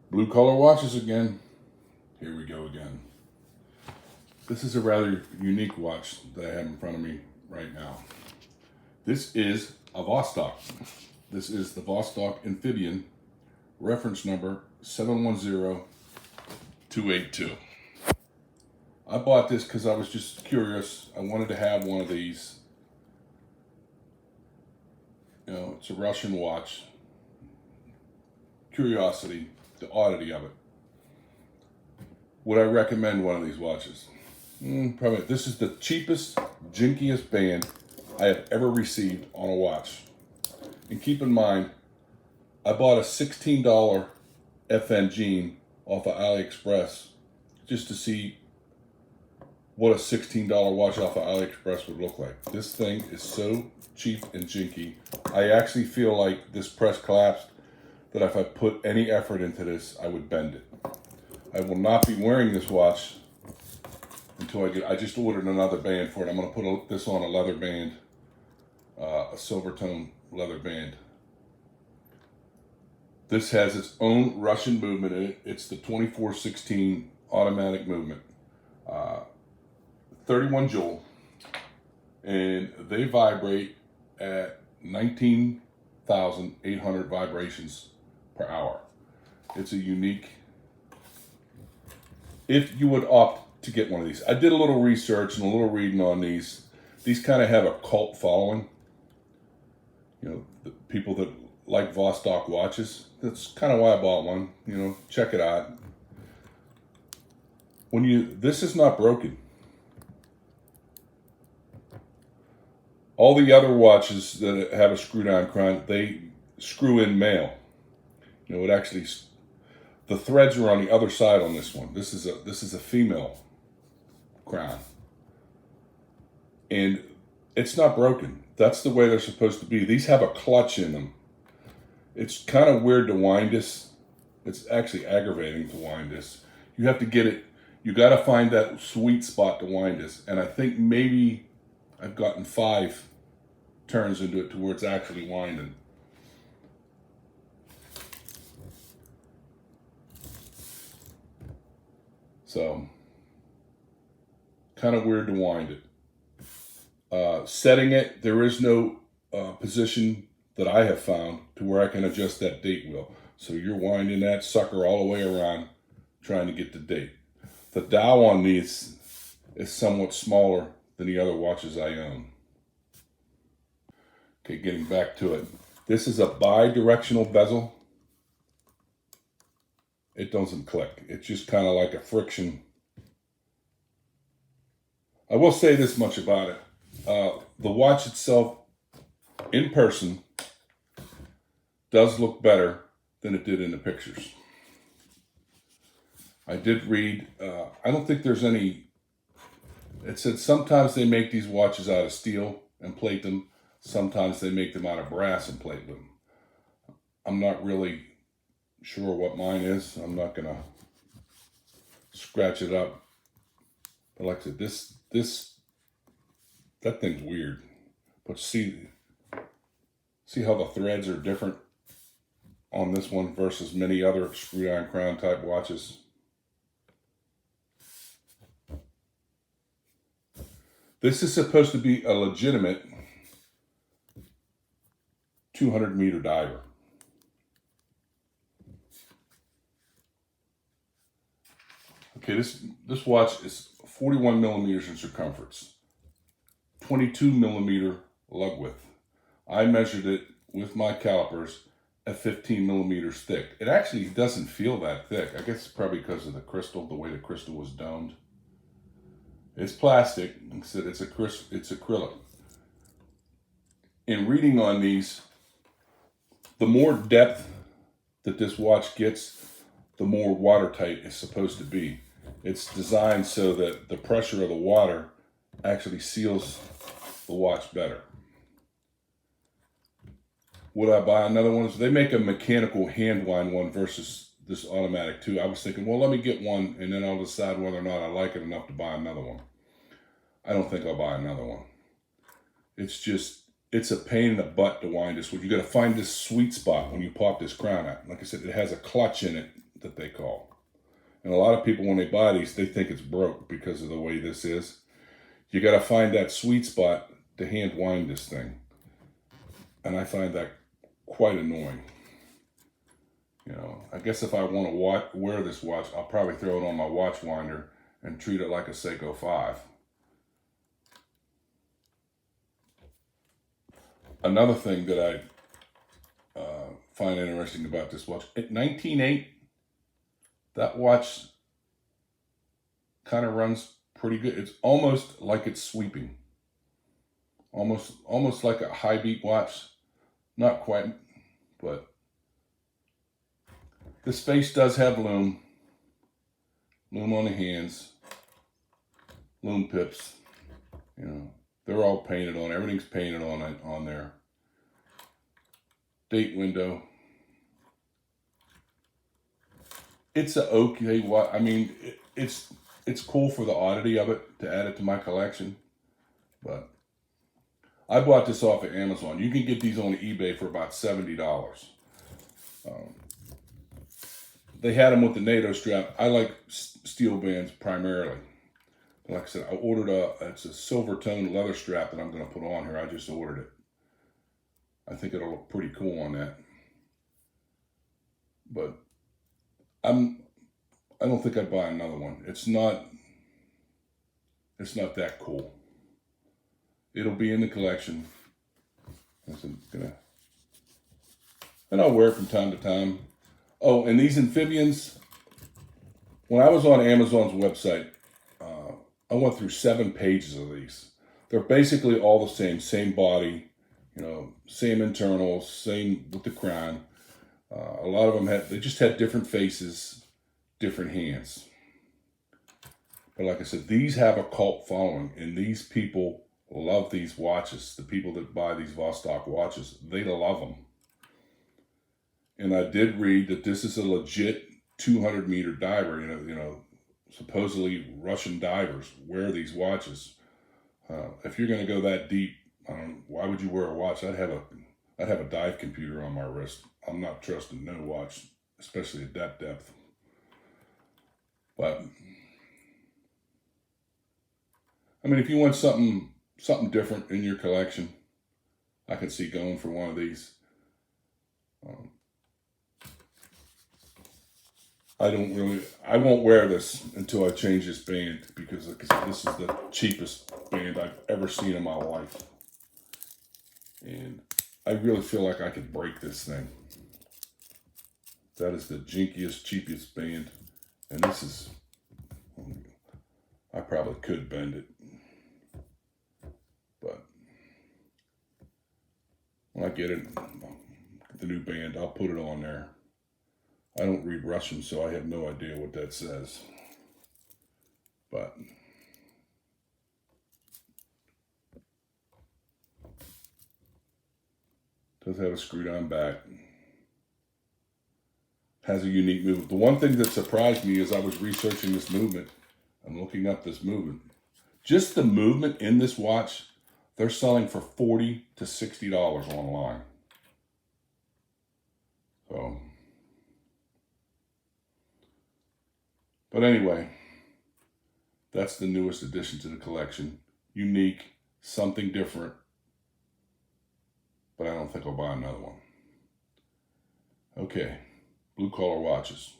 Blue collar watches again. Here we go again. This is a rather unique watch that I have in front of me right now. This is a Vostok. This is the Vostok Amphibian, reference number 710282. I bought this because I was just curious. I wanted to have one of these. You know, it's a Russian watch. Curiosity, the oddity of it. Would I recommend one of these watches? Probably. This is the cheapest, jinkiest band I have ever received on a watch. And keep in mind, I bought a $16 FN jean off of AliExpress just to see what a $16 watch off of AliExpress would look like. This thing is so cheap and jinky. I actually feel like this press collapsed, that if I put any effort into this, I would bend it. I will not be wearing this watch until I just ordered another band for it. I'm going to put this on a leather band, a silver tone leather band. This has its own Russian movement in it. It's the 2416 automatic movement. 31 joule. And they vibrate at 19,800 vibrations per hour. It's a unique, if you would opt to get one of these. I did a little research and a little reading on these. These kind of have a cult following. You know, the people that like Vostok watches. That's kind of why I bought one. You know, check it out. This is not broken. All the other watches that have a screw-down crown, they screw in male. You know, it actually, the threads are on the other side on this one. This is a female crown, and it's not broken. That's the way they're supposed to be. These have a clutch in them. It's kind of weird to wind this. It's actually aggravating to wind this. You have to get it. You got to find that sweet spot to wind this, and I think maybe I've gotten 5 turns into it to where it's actually winding. So, kind of weird to wind it. Setting it, there is no position that I have found to where I can adjust that date wheel. So you're winding that sucker all the way around trying to get the date. The dial on these is somewhat smaller than the other watches I own. Okay, getting back to it. This is a bi-directional bezel. It doesn't click. It's just kind of like a friction. I will say this much about it. The watch itself, in person, does look better than it did in the pictures. I did read, I don't think there's any. It said sometimes they make these watches out of steel and plate them. Sometimes they make them out of brass and plate them. I'm not really sure what mine is. I'm not going to scratch it up. But like I said, that thing's weird. But see how the threads are different on this one versus many other screw-down crown type watches. This is supposed to be a legitimate 200-meter diver. Okay, this watch is 41 millimeters in circumference, 22 millimeter lug width. I measured it with my calipers at 15 millimeters thick. It actually doesn't feel that thick. I guess it's probably because of the crystal, the way the crystal was domed. It's plastic. It's acrylic. In reading on these, the more depth that this watch gets, the more watertight it's supposed to be. It's designed so that the pressure of the water actually seals the watch better. Would I buy another one? So they make a mechanical hand wind one versus this automatic too. I was thinking, well, let me get one and then I'll decide whether or not I like it enough to buy another one. I don't think I'll buy another one. It's a pain in the butt to wind this. You got to find this sweet spot when you pop this crown out. Like I said, it has a clutch in it that they call. And a lot of people, when they buy these, they think it's broke because of the way this is. You got to find that sweet spot to hand wind this thing. And I find that quite annoying. You know, I guess if I want to wear this watch, I'll probably throw it on my watch winder and treat it like a Seiko 5. Another thing that I find interesting about this watch, at 19.8, that watch kind of runs pretty good. It's almost like it's sweeping. Almost like a high beat watch. Not quite, but this face does have lume. Lume on the hands. Lume pips. You know, they're all painted on. Everything's painted on there. Date window. It's a okay watch. I mean, it's cool for the oddity of it to add it to my collection, but I bought this off of Amazon. You can get these on eBay for about $70. They had them with the NATO strap. I like steel bands primarily. Like I said, I ordered it's a silver tone leather strap that I'm going to put on here. I just ordered it. I think it'll look pretty cool on that. But I don't think I'd buy another one. It's not that cool. It'll be in the collection. And I'll wear it from time to time. Oh, and these Amphibians, when I was on Amazon's website, I went through 7 pages of these. They're basically all the same body, you know, same internals, same with the crown. A lot of them they just had different faces, different hands. But like I said, these have a cult following, and these people love these watches. The people that buy these Vostok watches, they love them. And I did read that this is a legit 200-meter diver. You know, supposedly Russian divers wear these watches. If you're going to go that deep, why would you wear a watch? I'd have a dive computer on my wrist. I'm not trusting no watch, especially at that depth. But I mean, if you want something different in your collection, I could see going for one of these. I won't wear this until I change this band, because this is the cheapest band I've ever seen in my life. And I really feel like I could break this thing. That is the jinkiest, cheapest band. And this is, I probably could bend it. But when I get the new band, I'll put it on there. I don't read Russian, so I have no idea what that says. But does have a screw-down back. Has a unique movement. The one thing that surprised me is I was researching this movement. I'm looking up this movement. Just the movement in this watch, they're selling for $40 to $60 online. So, but anyway, that's the newest addition to the collection. Unique, something different. But I don't think I'll buy another one. Okay, blue collar watches.